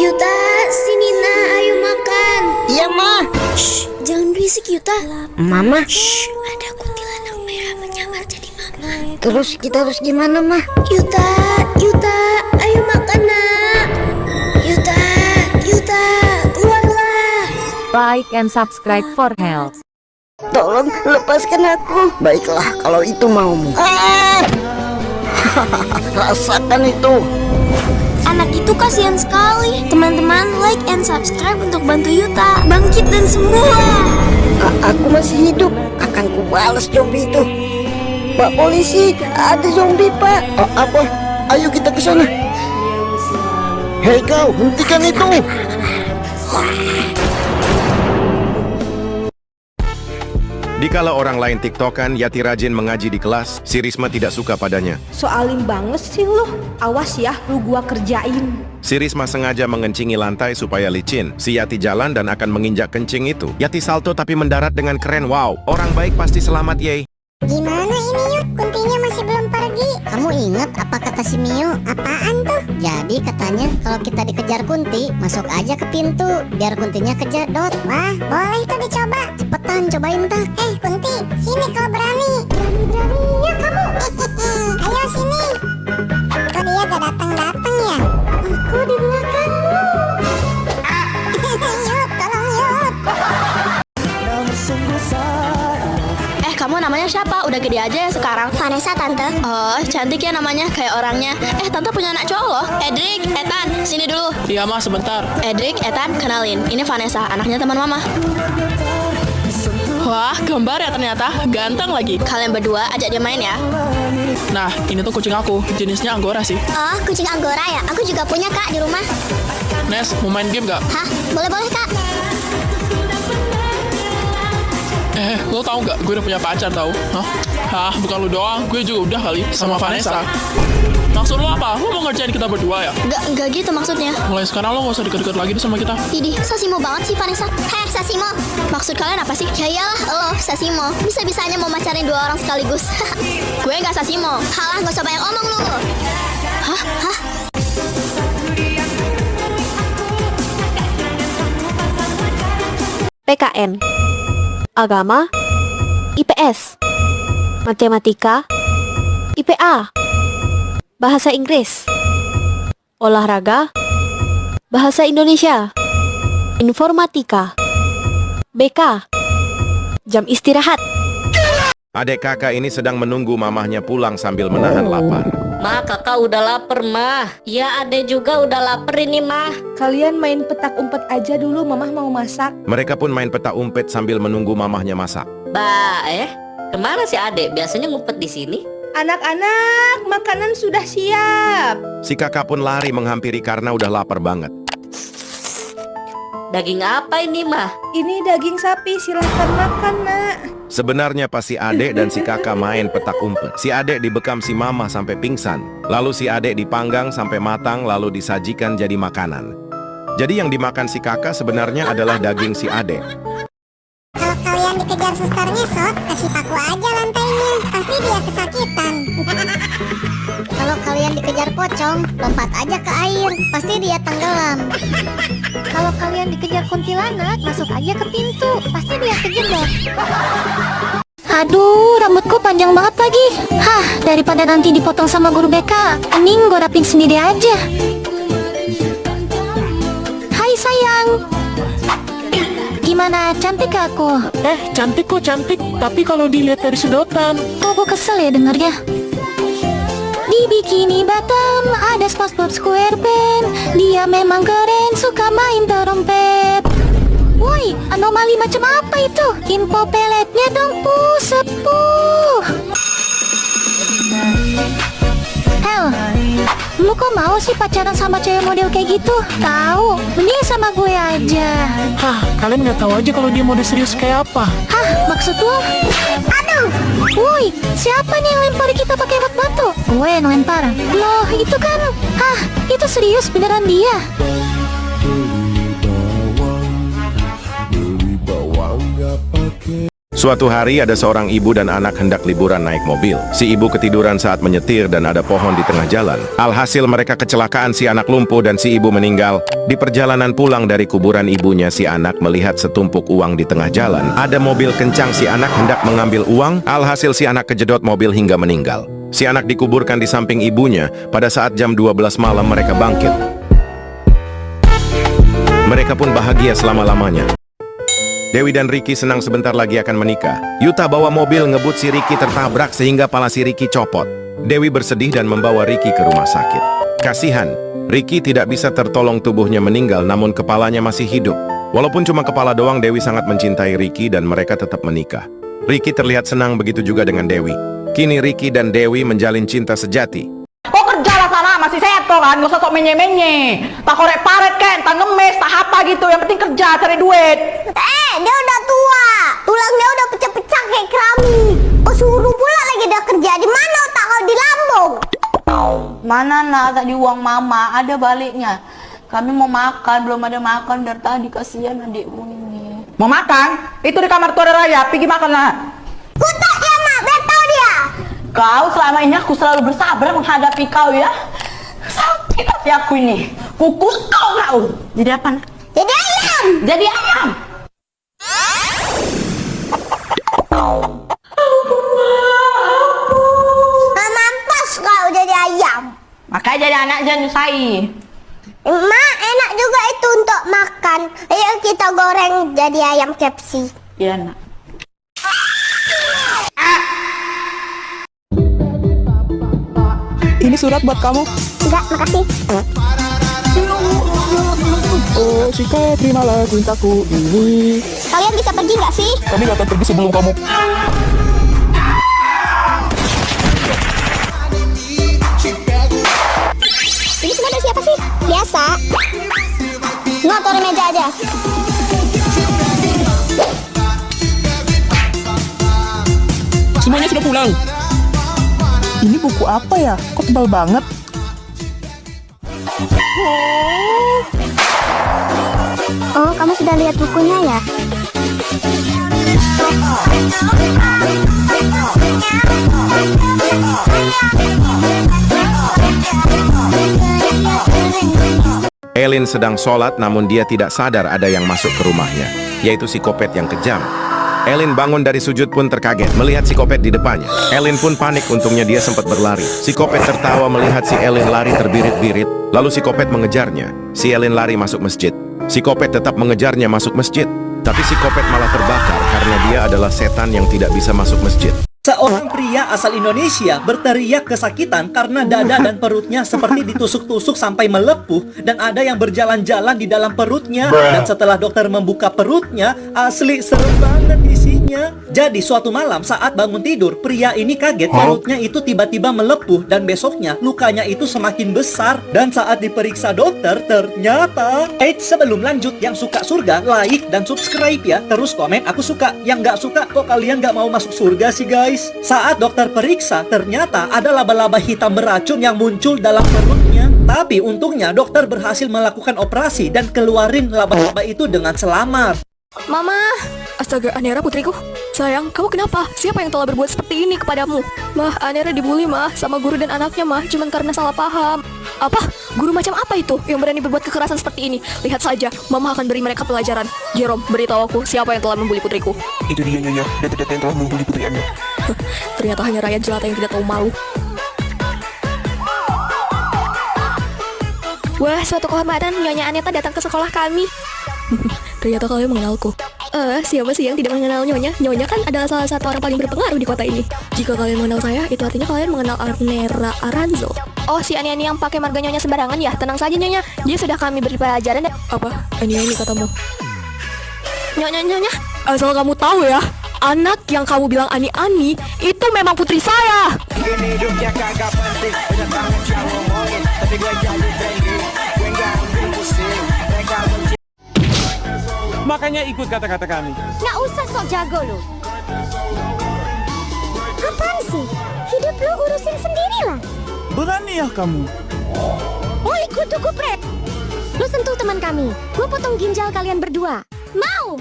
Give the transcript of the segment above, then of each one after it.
Yuta, sini nak, ayo makan. Iya, Ma. Shh, jangan berisik Yuta. Mama. Shh, ada kuntilanak merah menyamar jadi mama. Terus kita harus gimana, Ma? Yuta, Yuta, ayo makan nak. Yuta, Yuta, keluarlah. Like and subscribe for help. Tolong lepaskan aku. Baiklah, kalau itu maumu. Rasakan itu. Anak itu kasihan sekali. Teman-teman, like and subscribe untuk bantu Yuta bangkit dan sembuh. Aku masih hidup. Akan kubalas zombie itu. Pak polisi, ada zombie, Pak. Apa? Ayo kita ke sana. Hei kau, hentikan itu. Dikala orang lain tiktokan, Yati rajin mengaji di kelas, si Risma tidak suka padanya. Soalin banget sih lo. Awas ya, lu gua kerjain. Si Risma sengaja mengencingi lantai supaya licin. Si Yati jalan dan akan menginjak kencing itu. Yati salto tapi mendarat dengan keren. Wow, orang baik pasti selamat, yey. Gimana ini Yud? Kuntinya masih belum pergi. Kamu ingat apa kata si Mio? Apaan tuh? Jadi katanya kalau kita dikejar kunti, masuk aja ke pintu biar kuntinya kejedot. Wah, boleh tuh dicoba. Cepetan cobain tak. Kunti, sini kalau berani. Berani-beraninya kamu. Ayo sini. Kok dia gak datang-datang ya? Aku di belakangmu. Yud, tolong Yud. Kamu namanya siapa? Udah gede aja ya sekarang. Vanessa tante. Oh, cantik ya namanya, kayak orangnya. Tante punya anak cowok loh. Edric, Ethan, sini dulu. Iya mas, sebentar. Edric, Ethan, kenalin. Ini Vanessa, anaknya teman mama. Wah, gambar ya ternyata. Ganteng lagi. Kalian berdua ajak dia main ya. Nah, ini tuh kucing aku. Jenisnya Anggora sih. Oh, kucing Anggora ya? Aku juga punya kak di rumah. Nes, mau main game gak? Hah? Boleh-boleh kak. Lo tau gak? Gue udah punya pacar tau. Hah, bukan lu doang. Gue juga udah kali sama Vanessa. Maksud lo apa? Lo mau ngerjain kita berdua ya? Enggak gitu maksudnya. Mulai sekarang lo gak usah deket-deket lagi deh sama kita. Idih, Sasimo banget sih Vanessa. Heh, Sasimo. Maksud kalian apa sih? Ya iyalah, lo Sasimo. Bisa-bisanya mau macarin dua orang sekaligus. Gue nggak Sasimo. Halah, gak usah banyak omong lu. Hah? PKN, Agama, IPS, Matematika, IPA, Bahasa Inggris, Olahraga, Bahasa Indonesia, Informatika, BK, Jam istirahat. Adik kakak ini sedang menunggu mamahnya pulang sambil menahan lapar. Ma, kakak udah lapar, Ma. Ya, adek juga udah lapar ini, Ma. Kalian main petak umpet aja dulu, mamah mau masak. Mereka pun main peta umpet sambil menunggu mamahnya masak. Kemana si adek? Biasanya ngumpet di sini. Anak-anak, makanan sudah siap. Si kakak pun lari menghampiri karena udah lapar banget. Daging apa ini, Ma? Ini daging sapi, silahkan makan nak. Sebenarnya pas si adek dan si kakak main petak umpet, si adek dibekam si mama sampai pingsan. Lalu si adek dipanggang sampai matang lalu disajikan jadi makanan. Jadi yang dimakan si kakak sebenarnya adalah daging si adek. Kalau kalian dikejar suster ngesot, kasih paku aja lantainya. Pasti dia kesakitan. Kalau kalian dikejar pocong, lompat aja ke air. Pasti dia tenggelam. Kalau kalian dikejar kuntilanak, masuk aja ke pintu. Pasti dia kejedot. Aduh, rambutku panjang banget lagi. Daripada nanti dipotong sama guru BK, mending gue rapin sendiri aja. Hai sayang. Gimana, cantik gak aku? Cantik kok, cantik. Tapi kalau dilihat dari sedotan. Kok gue kesel ya dengernya. Di Bikini Bottom ada SpongeBob SquarePants. Dia memang keren, suka main trompet. Woi, anomali macam apa itu? Info peletnya dong, sepuh. Hel, lu kok mau sih pacaran sama cewek model kayak gitu? Tahu, mending sama gue aja. Kalian nggak tahu aja kalau dia mode serius kayak apa. Maksud lu? Aduh, woi, siapa nih yang lempar kita pakai batu? Gue yang lempar. Loh, itu kan. Itu serius beneran dia. Suatu hari ada seorang ibu dan anak hendak liburan naik mobil. Si ibu ketiduran saat menyetir dan ada pohon di tengah jalan. Alhasil mereka kecelakaan, si anak lumpuh dan si ibu meninggal. Di perjalanan pulang dari kuburan ibunya, si anak melihat setumpuk uang di tengah jalan. Ada mobil kencang, si anak hendak mengambil uang. Alhasil si anak kejedot mobil hingga meninggal. Si anak dikuburkan di samping ibunya. Pada saat jam 12 malam mereka bangkit. Mereka pun bahagia selama-lamanya. Dewi dan Ricky senang sebentar lagi akan menikah. Yuta bawa mobil ngebut si Ricky tertabrak sehingga pala si Ricky copot. Dewi bersedih dan membawa Ricky ke rumah sakit. Kasihan, Ricky tidak bisa tertolong, tubuhnya meninggal namun kepalanya masih hidup. Walaupun cuma kepala doang, Dewi sangat mencintai Ricky dan mereka tetap menikah. Ricky terlihat senang, begitu juga dengan Dewi. Kini Ricky dan Dewi menjalin cinta sejati. Kok kerja lah sana, masih seto kan, gak usah sok menye-menye. Tak korek paret kan, tak ngemes, tak apa gitu, yang penting kerja, cari duit. Dia udah tua, tulangnya udah pecah-pecah kayak keramik. Oh, suruh pula lagi dia kerja. Di mana otak kau, di lambung? Mana nak, tadi uang mama, ada baliknya. Kami mau makan, belum ada makan dari tadi, kasihan adikmu ini. Mau makan? Itu di kamar tuh ada Raya, pergi makan lah. Kutak ya mak, biar tahu dia. Kau selama ini aku selalu bersabar menghadapi kau ya. Sakit hati aku ini. Kukus kau. Jadi apa? Jadi ayam. Jadi ayam. Mampus kau jadi ayam. Makanya jadi anak jangan nyusahi. Mak, enak juga itu untuk makan. Ayo kita goreng jadi ayam KFC. Iya nak. Ini surat buat kamu. Enggak, makasih. Oh, Shika, terimalah cintaku ini. Kalian bisa pergi nggak sih? Kami gak akan pergi sebelum kamu. Ini semua dari siapa sih? Biasa. Nggak, taruh di meja aja. Semuanya sudah pulang. Ini buku apa ya? Kok tebal banget? Oh, kamu sudah lihat bukunya ya? Elin sedang sholat namun dia tidak sadar ada yang masuk ke rumahnya, yaitu psikopat yang kejam. Elin bangun dari sujud pun terkaget melihat psikopat di depannya. Elin pun panik, untungnya dia sempat berlari. Psikopat tertawa melihat si Elin lari terbirit-birit, lalu psikopat mengejarnya. Si Elin lari masuk masjid. Psikopat tetap mengejarnya masuk masjid, tapi psikopat malah terbakar karena dia adalah setan yang tidak bisa masuk masjid. Seorang pria asal Indonesia berteriak kesakitan karena dada dan perutnya seperti ditusuk-tusuk sampai melepuh dan ada yang berjalan-jalan di dalam perutnya. Dan setelah dokter membuka perutnya, asli serem banget isinya. Jadi suatu malam saat bangun tidur, pria ini kaget perutnya itu tiba-tiba melepuh dan besoknya lukanya itu semakin besar. Dan saat diperiksa dokter, ternyata sebelum lanjut, yang suka surga, like dan subscribe ya. Terus komen aku suka, yang nggak suka kok kalian nggak mau masuk surga sih guys. Saat dokter periksa, ternyata ada laba-laba hitam beracun yang muncul dalam perutnya. Tapi untungnya dokter berhasil melakukan operasi dan keluarin laba-laba itu dengan selamat. Mama, astaga, Anera putriku. Sayang, kamu kenapa? Siapa yang telah berbuat seperti ini kepadamu? Mah, Anera dibully mah sama guru dan anaknya mah, cuman karena salah paham. Apa? Guru macam apa itu yang berani berbuat kekerasan seperti ini? Lihat saja, Mama akan beri mereka pelajaran. Jerome, beritahu aku siapa yang telah membuli putriku. Itu dia Nyonya, dan tidak yang telah membuli putri Anda. Ternyata hanya rakyat jelata yang tidak tahu malu. Wah, suatu kehormatan Nyonya Aneta datang ke sekolah kami. Ternyata kalian mengenalku. Siapa sih yang tidak mengenal Nyonya? Nyonya kan adalah salah satu orang paling berpengaruh di kota ini. Jika kalian mengenal saya, itu artinya kalian mengenal Anera Aranzo. Oh, si Ani yang pakai marga Nyonya sembarangan ya? Tenang saja Nyonya, dia sudah kami beri pelajaran. Apa? Ani katamu? Nyonya, asal kamu tahu ya, anak yang kamu bilang Ani itu memang putri saya. Makanya ikut kata-kata kami. Nggak usah sok jago lo. Apaan sih? Hidup lo urusin sendiri lah. Berani ya kamu? Oh, ikut tuh kupret. Lo sentuh teman kami. Gue potong ginjal kalian berdua. Mau?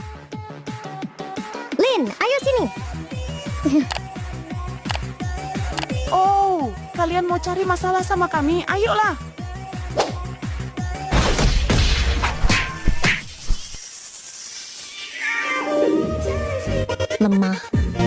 Lin, ayo sini. Oh, kalian mau cari masalah sama kami? Ayolah. Lemah.